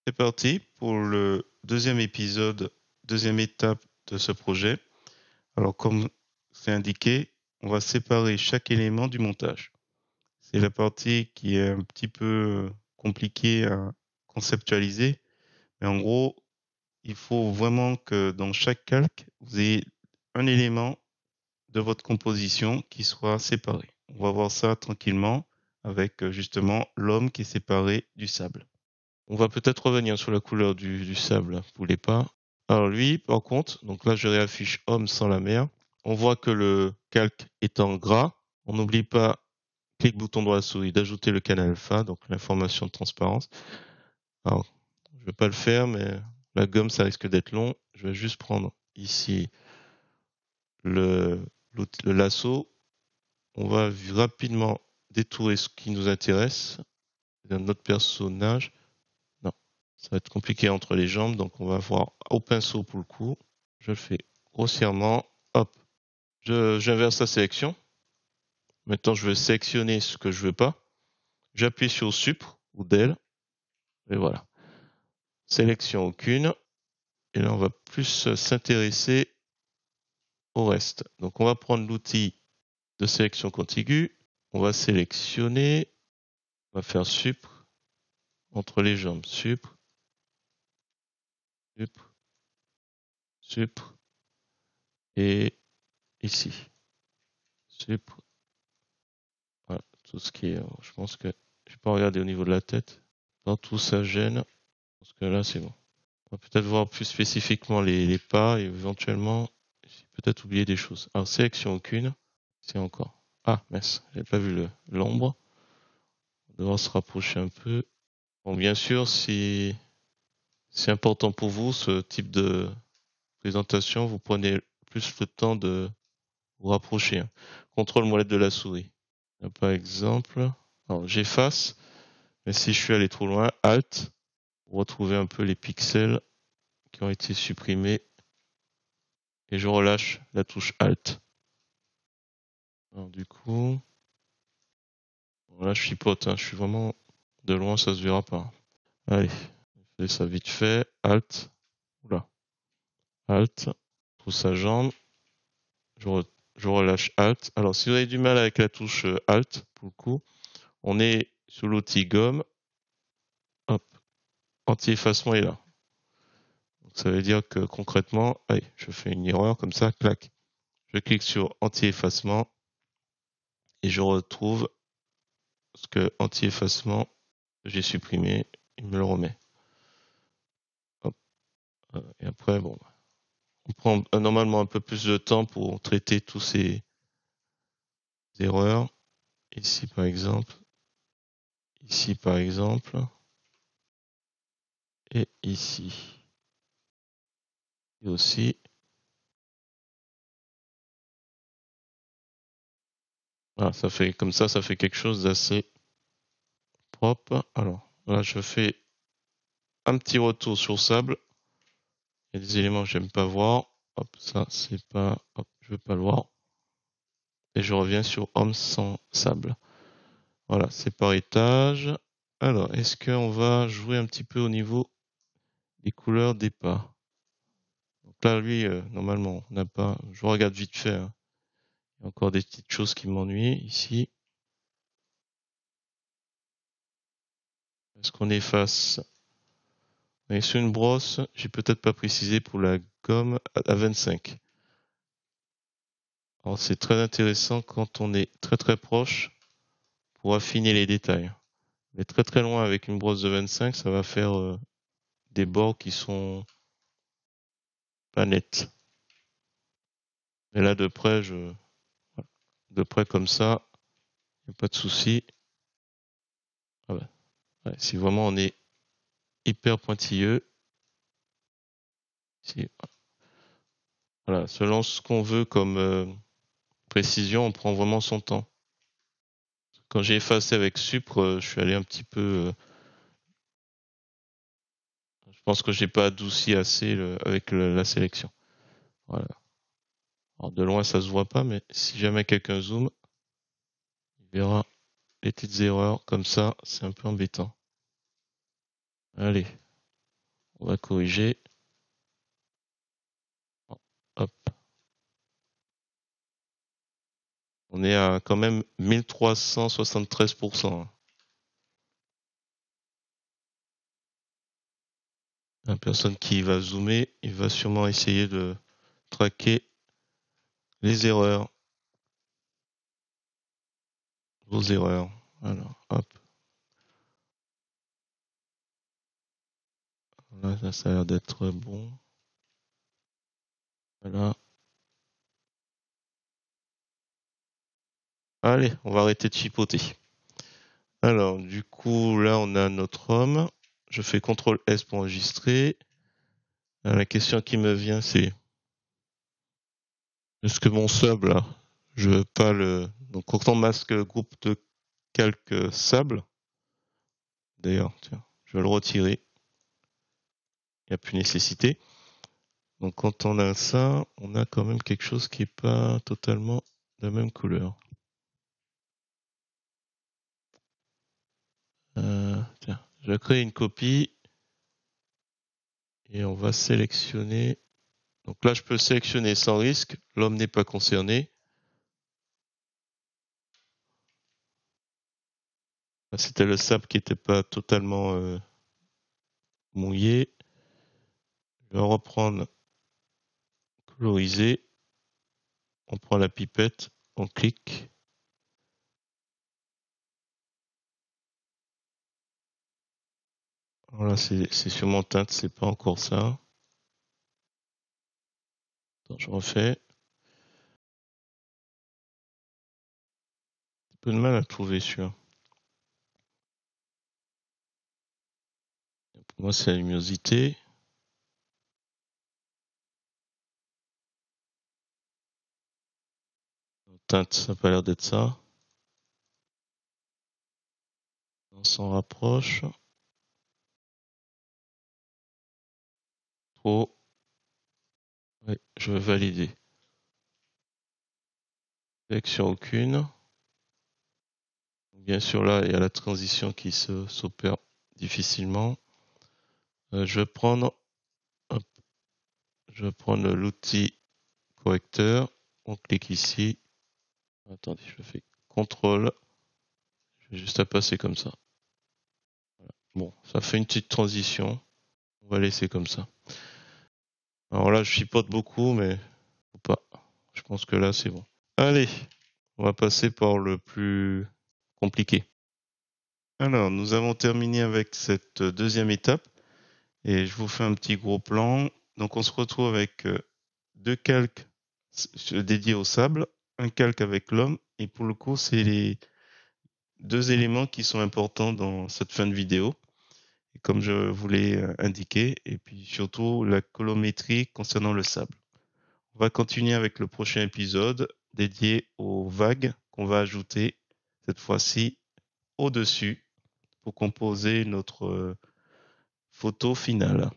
C'est parti pour le deuxième épisode, deuxième étape de ce projet. Alors, comme c'est indiqué, on va séparer chaque élément du montage. C'est la partie qui est un petit peu compliquée à conceptualiser, mais en gros, il faut vraiment que dans chaque calque, vous ayez un élément de votre composition qui soit séparé. On va voir ça tranquillement avec justement l'homme qui est séparé du sable. On va peut-être revenir sur la couleur du sable, vous voulez pas. Alors lui, par contre, donc là je réaffiche homme sans la mer. On voit que le calque est en gras. On n'oublie pas, clic bouton droit à la souris, d'ajouter le canal alpha, donc l'information de transparence. Alors, je vais pas le faire, mais la gomme, ça risque d'être long. Je vais juste prendre ici le lasso. On va rapidement détourer ce qui nous intéresse. Notre personnage. Non, ça va être compliqué entre les jambes, donc on va voir au pinceau pour le coup. Je le fais grossièrement. Hop, j'inverse la sélection. Maintenant, je vais sélectionner ce que je veux pas. J'appuie sur Sup ou Del. Et voilà. Sélection aucune. Et là, on va plus s'intéresser au reste. Donc, on va prendre l'outil de sélection contiguë. On va sélectionner. On va faire Sup entre les jambes. Sup. Sup. Sup. Et ici. Sup. Voilà. Tout ce qui est. Je pense que je vais pas regarder au niveau de la tête. Dans tout ça gêne. Parce que là, c'est bon. On va peut-être voir plus spécifiquement les pas et éventuellement, j'ai peut-être oublié des choses. Alors, sélection aucune. C'est encore. Ah, mince, j'avais pas vu l'ombre. On va devoir se rapprocher un peu. Bon, bien sûr, si c'est important pour vous, ce type de présentation, vous prenez plus le temps de vous rapprocher. Contrôle molette de la souris. Là, par exemple, alors j'efface, mais si je suis allé trop loin, Alt, pour retrouver un peu les pixels qui ont été supprimés. Et je relâche la touche Alt. Alors du coup, là je chipote, hein, je suis vraiment de loin, ça se verra pas. Allez, je fais ça vite fait, Alt, oula, Alt, trouve sa jambe, je relâche Alt. Alors si vous avez du mal avec la touche Alt, pour le coup, on est sous l'outil gomme, hop, anti-effacement est là. Donc, ça veut dire que concrètement, allez, je fais une erreur comme ça, clac. Je clique sur anti-effacement et je retrouve ce que anti-effacement j'ai supprimé, il me le remet. Hop. Et après, bon, on prend normalement un peu plus de temps pour traiter tous ces erreurs. Ici, par exemple. Ici, par exemple. Et ici. Et aussi. Voilà, ça fait comme ça fait quelque chose d'assez propre. Alors, là, je fais un petit retour sur le sable. Il y a des éléments que j'aime pas voir. Hop, ça, c'est pas, hop, je veux pas le voir. Et je reviens sur homme sans sable. Voilà, c'est par étage. Alors, est-ce qu'on va jouer un petit peu au niveau des couleurs des pas? Donc là, lui, normalement, on n'a pas. Je regarde vite fait, hein. Il y a encore des petites choses qui m'ennuient ici. Est-ce qu'on efface? On est sur une brosse. J'ai peut-être pas précisé pour la gomme à 25. Alors, c'est très intéressant quand on est très très proche pour affiner les détails. Mais très très loin avec une brosse de 25, ça va faire des bords qui sont pas nets. Et là, de près, de près comme ça, il n'y a pas de souci. Ah ouais. Ouais, si vraiment on est hyper pointilleux, si, voilà, selon ce qu'on veut comme précision, on prend vraiment son temps. Quand j'ai effacé avec Supre, je suis allé un petit peu. Je pense que j'ai pas adouci assez avec la sélection. Voilà. Alors de loin, ça se voit pas, mais si jamais quelqu'un zoome, il verra les petites erreurs comme ça. C'est un peu embêtant. Allez. On va corriger. Hop. On est à quand même 1373%. La personne qui va zoomer, il va sûrement essayer de traquer les erreurs. Vos erreurs. Alors, hop. Là, ça a l'air d'être bon. Voilà. Allez, on va arrêter de chipoter. Alors, du coup, là, on a notre homme. Je fais CTRL S pour enregistrer. La question qui me vient, c'est est-ce que mon sub, là, je veux pas le... Donc, quand on masque groupe de calque sable, d'ailleurs, tiens, je vais le retirer. Il n'y a plus nécessité. Donc, quand on a ça, on a quand même quelque chose qui est pas totalement de la même couleur. Tiens, je vais créer une copie et on va sélectionner. Donc là, je peux sélectionner sans risque. L'homme n'est pas concerné. C'était le sable qui n'était pas totalement mouillé. Je vais reprendre coloriser. On prend la pipette, on clique. Voilà, c'est sur mon teinte, c'est pas encore ça. Attends, je refais. Un peu de mal à trouver celui-là. Pour moi, c'est la luminosité. Teinte, ça n'a pas l'air d'être ça. On s'en rapproche. Trop. Oui, je vais valider. Sélection aucune. Bien sûr, là, il y a la transition qui s'opère difficilement. Je vais prendre l'outil correcteur. On clique ici. Attendez, je fais CTRL. Je vais juste à passer comme ça. Voilà. Bon, ça fait une petite transition. On va laisser comme ça. Alors là, je chipote beaucoup, mais faut pas. Je pense que là, c'est bon. Allez, on va passer par le plus compliqué. Alors, nous avons terminé avec cette deuxième étape. Et je vous fais un petit gros plan. Donc, on se retrouve avec deux calques dédiés au sable, un calque avec l'homme. Et pour le coup, c'est les deux éléments qui sont importants dans cette fin de vidéo, comme je vous l'ai indiqué. Et puis surtout, la colorimétrie concernant le sable. On va continuer avec le prochain épisode dédié aux vagues qu'on va ajouter cette fois-ci au-dessus pour composer notre photo finale.